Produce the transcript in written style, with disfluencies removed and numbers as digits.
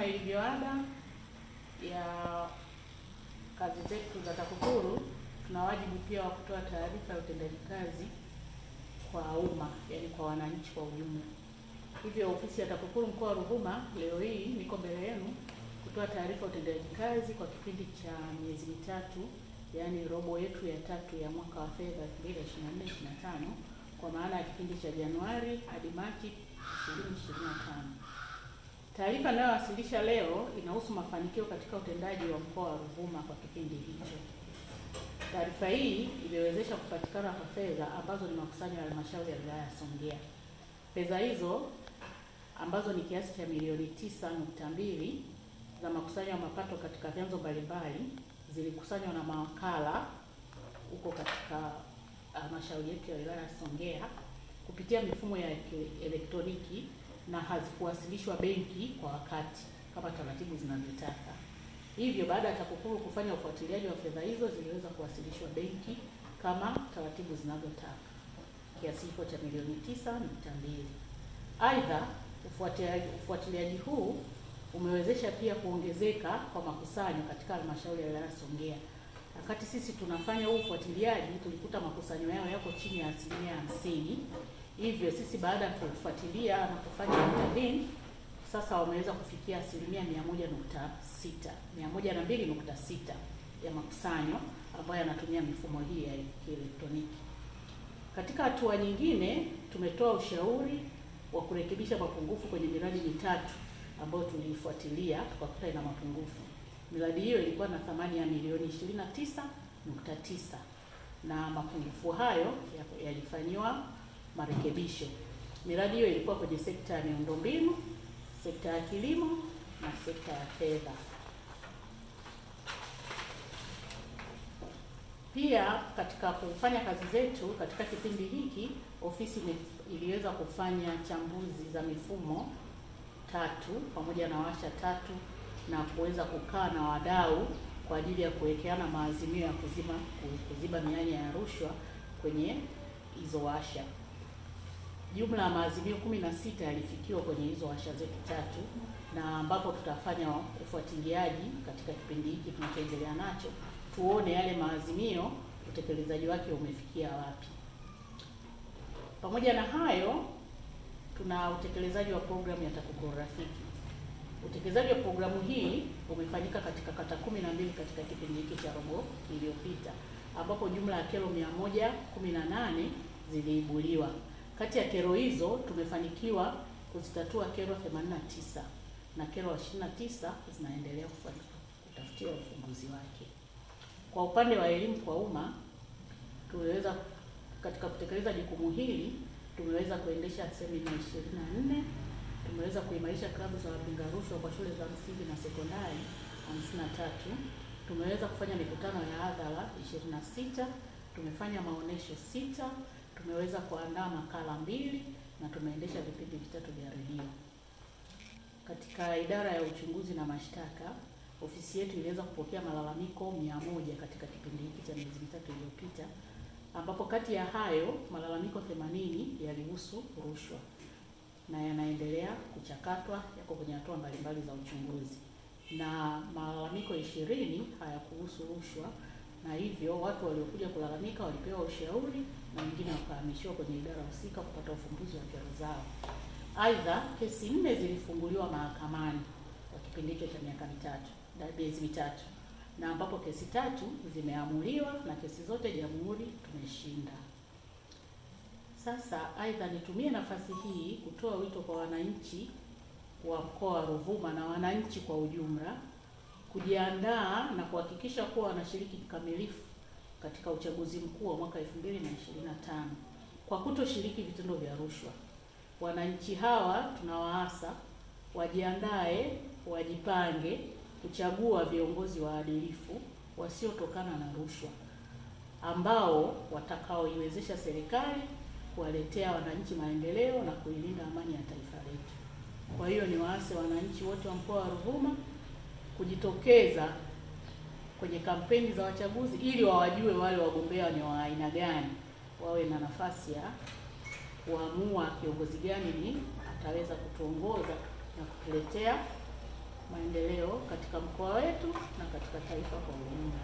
ilivyo ada ya kazi zetu za TAKUKURU, tuna wajibu pia wa kutoa taarifa ya utendaji kazi kwa umma, yani kwa wananchi kwa ujumla. Hivyo ofisi ya TAKUKURU mkoa wa Ruvuma leo hii niko mbele yenu kutoa taarifa ya utendaji kazi kwa kipindi cha miezi mitatu, yani robo yetu ya tatu ya mwaka wa fedha 2024/25, kwa maana ya kipindi cha Januari hadi Machi 2025. Taarifa ninayowasilisha leo inahusu mafanikio katika utendaji wa mkoa wa Ruvuma kwa kipindi hicho. Taarifa hii iliwezesha kupatikana kwa fedha ambazo ni makusanyo ya halmashauri ya wilaya ya Songea. Fedha hizo ambazo ni kiasi cha milioni 9.2 za makusanyo ya mapato katika vyanzo mbalimbali zilikusanywa na mawakala huko katika halmashauri yetu ya wilaya ya Songea kupitia mifumo ya elektroniki na hazikuwasilishwa benki kwa wakati kama taratibu zinavyotaka. Hivyo baada ya TAKUKURU kufanya ufuatiliaji wa fedha hizo ziliweza kuwasilishwa benki kama taratibu zinavyotaka, kiasi hicho cha milioni 9.2. Aidha, ufuatiliaji huu umewezesha pia kuongezeka kwa makusanyo katika halmashauri ya wilaya Songea. Wakati sisi tunafanya huu ufuatiliaji tulikuta makusanyo yao yako chini ya 50%. Hivyo sisi baada ya kufuatilia na kufanya intervene, sasa wameweza kufikia 100.6, 102.6 ya makusanyo ambayo yanatumia mifumo hii ya kielektroniki. Katika hatua nyingine, tumetoa ushauri wa kurekebisha mapungufu kwenye miradi mitatu ambayo tuliifuatilia tukakuta ina mapungufu. Miradi hiyo ilikuwa na thamani ya milioni 29.9 na mapungufu hayo yalifanywa marekebisho. Miradi hiyo ilikuwa kwenye sekta ya miundombinu, sekta ya kilimo na sekta ya fedha. Pia katika kufanya kazi zetu katika kipindi hiki, ofisi iliweza kufanya chambuzi za mifumo 3 pamoja na washa 3 na kuweza kukaa na wadau kwa ajili ya kuwekeana maazimio ya kuziba mianya ya rushwa kwenye hizo washa. Jumla ya maazimio 16 yalifikiwa kwenye hizo washa zetu 3, na ambapo tutafanya ufuatiliaji katika kipindi hiki tunachoendelea nacho, tuone yale maazimio utekelezaji wake umefikia wapi. Pamoja na hayo, tuna utekelezaji wa programu ya TAKUKURU Rafiki. Utekelezaji wa programu hii umefanyika katika kata 12 katika kipindi hiki cha robo iliyopita, ambapo jumla ya kero 118 ziliibuliwa. Kati ya kero hizo tumefanikiwa kuzitatua kero 89 na kero 29 zinaendelea kutafutiwa ufumbuzi wake. Kwa upande wa elimu kwa umma, tuliweza katika kutekeleza jukumu hili tumeweza kuendesha semina 24, tumeweza kuimarisha klabu za wapinga rushwa kwa shule za msingi na sekondari 53, tumeweza kufanya mikutano ya hadhara 26, tumefanya maonesho 6, tumeweza kuandaa makala 2 na tumeendesha vipindi 3 vya redio. Katika idara ya uchunguzi na mashtaka, ofisi yetu iliweza kupokea malalamiko 100 katika kipindi hiki cha miezi mitatu iliyopita, ambapo kati ya hayo malalamiko 80 yalihusu rushwa na yanaendelea kuchakatwa, yako kwenye hatua mbalimbali za uchunguzi, na malalamiko 20 hayakuhusu rushwa, na hivyo watu waliokuja kulalamika walipewa ushauri na wengine wakahamishiwa kwenye idara husika kupata ufumbuzi wa kero zao. Aidha, kesi 4 zilifunguliwa mahakamani kwa kipindi hicho cha miezi mitatu, na ambapo kesi 3 zimeamuliwa na kesi zote jamhuri tumeshinda. Sasa aidha, nitumie nafasi hii kutoa wito kwa wananchi wa mkoa wa Ruvuma na wananchi kwa ujumla kujiandaa na kuhakikisha kuwa wanashiriki kikamilifu katika uchaguzi mkuu wa mwaka 2025 kwa kutoshiriki vitendo vya rushwa. Wananchi hawa tunawaasa wajiandae, wajipange kuchagua viongozi waadilifu wasiotokana na rushwa, ambao watakaoiwezesha serikali kuwaletea wananchi maendeleo na kuilinda amani ya taifa letu. Kwa hiyo ni waase wananchi wote wa mkoa wa Ruvuma kujitokeza kwenye kampeni za wachaguzi ili wawajue wale wagombea ni wa aina gani, wawe na nafasi ya kuamua kiongozi gani ni ataweza kutuongoza na kutuletea maendeleo katika mkoa wetu na katika taifa kwa ujumla.